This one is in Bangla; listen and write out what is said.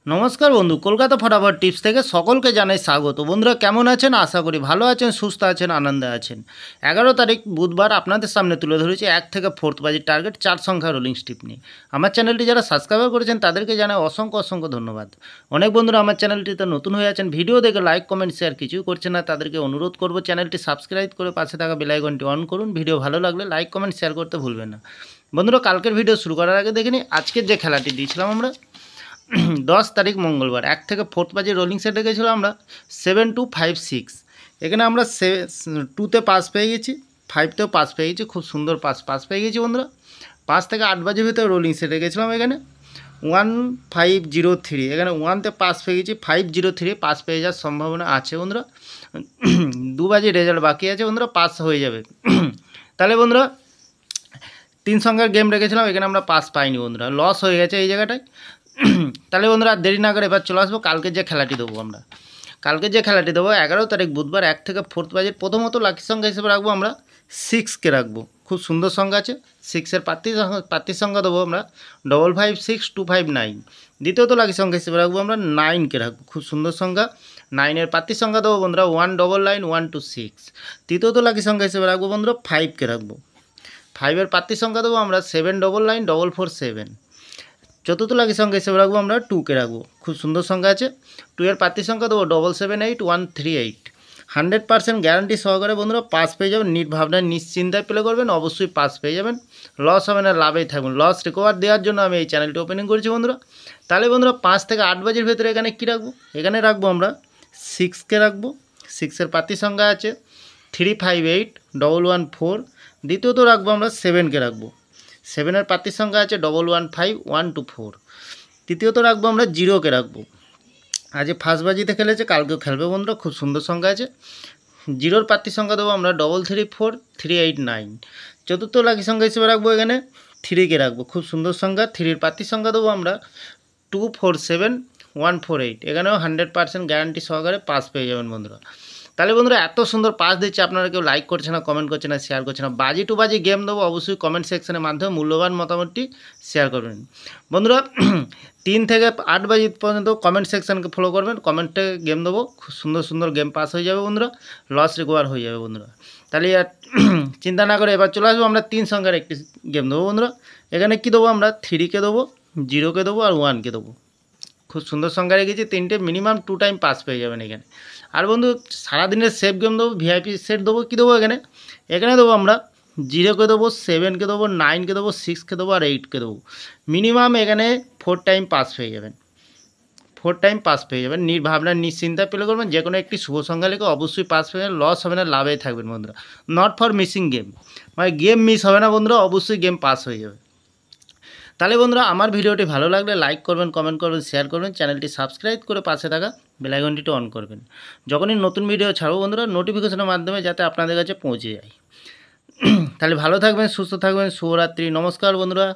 নমস্কার বন্ধু, কলকাতা ফটাফট টিপস থেকে সকলকে জানাই স্বাগত। বন্ধুরা কেমন আছেন? আশা করি ভালো আছেন, সুস্থ আছেন, আনন্দে আছেন। 11 তারিখ বুধবার আপনাদের সামনে তুলে ধরেছি 1 থেকে 4th বাজির টার্গেট 4 সংখ্যা রোলিং স্টিপ নিয়ে। আমার চ্যানেলটি যারা সাবস্ক্রাইব করেছেন তাদেরকে জানাই অসংখ্য অসংখ্য ধন্যবাদ। অনেক বন্ধুরা আমার চ্যানেলটিতে নতুন হয়ে আছেন, ভিডিও দেখে লাইক কমেন্ট শেয়ার কিছুই করছেন না, তাদেরকে অনুরোধ করব চ্যানেলটি সাবস্ক্রাইব করে পাশে থাকা বেল আইকনটি অন করুন। ভিডিও ভালো লাগলে লাইক কমেন্ট শেয়ার করতে ভুলবেন না। বন্ধুরা কালকের ভিডিও শুরু করার আগে দেখে নিই আজকের যে খেলাটি দিয়েছিলাম আমরা 10 তারিখ মঙ্গলবার 1 থেকে 4th বাজে রোলিং সেটে গেছিলাম আমরা 7-2-5-6। এখানে আমরা 2তে পাস পেয়ে গেছি, 5তেও পাস পেয়ে গেছি, খুব সুন্দর পাস পেয়ে গেছি বন্ধুরা। 5 থেকে 8 বাজে ভিতরে রোলিং সেটে গেছিলাম এখানে 1503, এখানে 1তে পাস পেয়ে গেছি, 503 পাস পেয়ে যাওয়ার সম্ভাবনা আছে বন্ধুরা। 2 বাজে রেজাল্ট বাকি আছে বন্ধুরা, পাস হয়ে যাবে। তাহলে বন্ধুরা 3 সংখ্যার গেম রেখেছিলাম, এখানে আমরা পাস পাইনি বন্ধুরা, লস হয়ে গেছে এই জায়গাটায়। তাহলে বন্ধুরা দেরি না করে এবার চলে আসবো কালকের যে খেলাটি দেবো আমরা। কালকে যে খেলাটি দেবো 11 তারিখ বুধবার 1 থেকে 4th বাজে প্রথমত লাকি সংখ্যা হিসেবে রাখবো আমরা 6কে রাখবো, খুব সুন্দর সংখ্যা আছে। 6-এর প্রার্থীর সংখ্যা দেবো আমরা 556259। দ্বিতীয়ত লাকি সংখ্যা হিসেবে রাখবো আমরা 9কে রাখবো, খুব সুন্দর সংখ্যা। 9-এর প্রার্থীর সংখ্যা দেবো বন্ধুরা 199126। তৃতীয়ত লাকি সংখ্যা হিসেবে রাখবো বন্ধুরা 5কে রাখবো। 5-এর প্রার্থীর সংখ্যা দেবো আমরা 799447। চতুর্থ লাকি সংখ্যা হিসেবে রাখবো আমরা 2কে রাখবো, খুব সুন্দর সংখ্যা আছে। 2-এর প্রার্থীর সংখ্যা দেবো 778138। 100% গ্যারান্টি সহকারে বন্ধুরা পাস পেয়ে যাবেন, নির্ভাবনায় নিশ্চিন্তায় প্লে করবেন, অবশ্যই পাস পেয়ে যাবেন, লস হবে না, লাভেই থাকবেন। লস রিকভার দেওয়ার জন্য আমি এই চ্যানেলটি ওপেনিং করেছি বন্ধুরা। তাহলে বন্ধুরা 5 থেকে 8 বাজের ভেতরে এখানে কী রাখবো? এখানে রাখবো আমরা 6কে রাখবো। 6-এর প্রার্থীর সংখ্যা আছে 358114। দ্বিতীয়ত রাখবো আমরা 7কে রাখবো। 7-এর প্রার্থীর সংখ্যা আছে 115124। তৃতীয়ত রাখবো আমরা 0কে রাখবো। আজ ফার্স্ট বাজিতে খেলেছে, কালকেও খেলবে বন্ধুরা, খুব সুন্দর সংখ্যা আছে। 0-র প্রার্থীর সংখ্যা দেবো আমরা 334389। চতুর্থ লাকি সংখ্যা হিসেবে রাখবো এখানে 3কে রাখবো, খুব সুন্দর সংখ্যা। 3-এর প্রার্থীর সংখ্যা দেবো আমরা 247148। এখানেও 100% গ্যারান্টি সহকারে পাস পেয়ে যাবেন বন্ধুরা। তাহলে বন্ধুরা এত সুন্দর পাস দিচ্ছে, আপনারা কেউ লাইক করছে না, কমেন্ট করছে না, শেয়ার করছে না। বাজি টু বাজি গেম দেবো, অবশ্যই কমেন্ট সেকশনের মাধ্যমে মূল্যবান মতামতটি শেয়ার করবেন বন্ধুরা। 3 থেকে 8 বাজি পর্যন্ত কমেন্ট সেকশনকে ফলো করবেন, কমেন্টে গেম দেবো, খুব সুন্দর সুন্দর গেম পাস হয়ে যাবে বন্ধুরা, লস রিকভার হয়ে যাবে বন্ধুরা। তাহলে আর চিন্তা না করে এবার চলে আসবো আমরা 3 সংখ্যার একটি গেম দেবো বন্ধুরা। এখানে কী দেবো আমরা 3কে দেবো, 0কে দেবো আর 1কে দেবো, খুব সুন্দর সংখ্যা রেখেছি। 3টে মিনিমাম 2 টাইম পাস পেয়ে যাবেন এখানে। আর বন্ধু সারাদিনের সেফ গেম দেবো, ভিআইপি সেট দেবো, কী দেবো এখানে? এখানে দেবো আমরা 0কে দেবো, 7কে দেবো, 9কে দেবো, 6কে দেবো আর 8কে দেবো। মিনিমাম এখানে 4 টাইম পাস পেয়ে যাবেন, 4 টাইম পাস পেয়ে যাবেন। নির্ভাবনা নিশ্চিন্তায় প্লে করবেন, যে কোনো একটি শুভ সংখ্যা লিখে অবশ্যই পাস পেয়ে যাবেন, লস হবে না, লাভেই থাকবেন বন্ধুরা। নট ফর মিসিং গেম, মানে গেম মিস হবে না বন্ধুরা, অবশ্যই গেম পাস হয়ে যাবে। তাহলে বন্ধুরা আমার ভিডিওটি ভালো লাগলে লাইক করবেন, কমেন্ট করবেন, শেয়ার করবেন, চ্যানেলটি সাবস্ক্রাইব করে পাশে থাকা বেল আইকনটি অন করবেন, যখনই নতুন ভিডিও ছাড়বো বন্ধুরা নোটিফিকেশনের মাধ্যমে যাতে আপনাদের কাছে পৌঁছে যায়। তাহলে ভালো থাকবেন, সুস্থ থাকবেন, শুভরাত্রি, নমস্কার বন্ধুরা।